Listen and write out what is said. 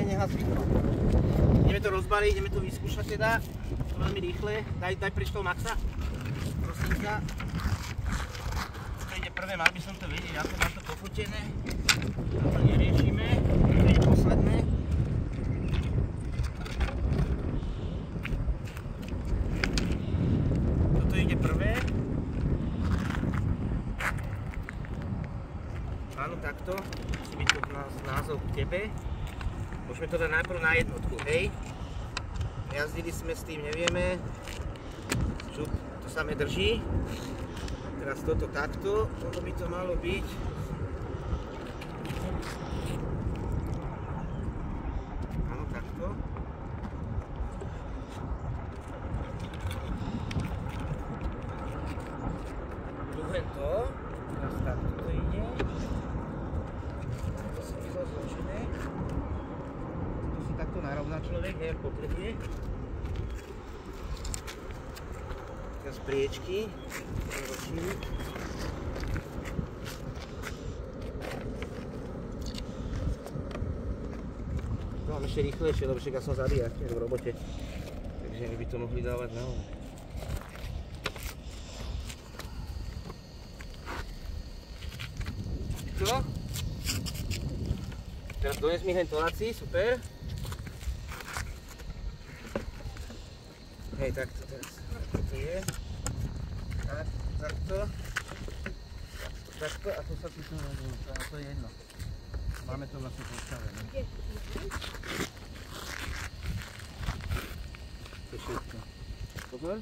aj nechá zvyknúť. Ideme to rozbaliť, ideme to vyskúšať teda. Veľmi rýchle. Daj preč toho Maxa. Prosím ťa. To ide prvé, mal by som to vedieť, ako mám to pofotené. To neriešime. To ide posledné. Toto ide prvé. Áno, takto. Musí byť tu názov k tebe. Môžeme to dať najprv na jednotku, hej? Jazdili sme s tým, nevieme. Šup, to samé drží. Teraz toto takto, toto by to malo byť. Áno, takto. Druhé to. Teraz takto to ide. To si vyzval zložené. To si takto narovná človek, hej, potrebuje. Teraz priečky. To mám ešte rýchlejšie, lebo však ja som zabíjač v robote. Takže my by to mohli dávať na ovo. Čo? Teraz dones mi ventolácii, super. Hej, takto teraz. Takto je. Takto. Takto a to sa tu nadúva. To je jedno. Máme to vlastne postavené. To je všetko. Pozor.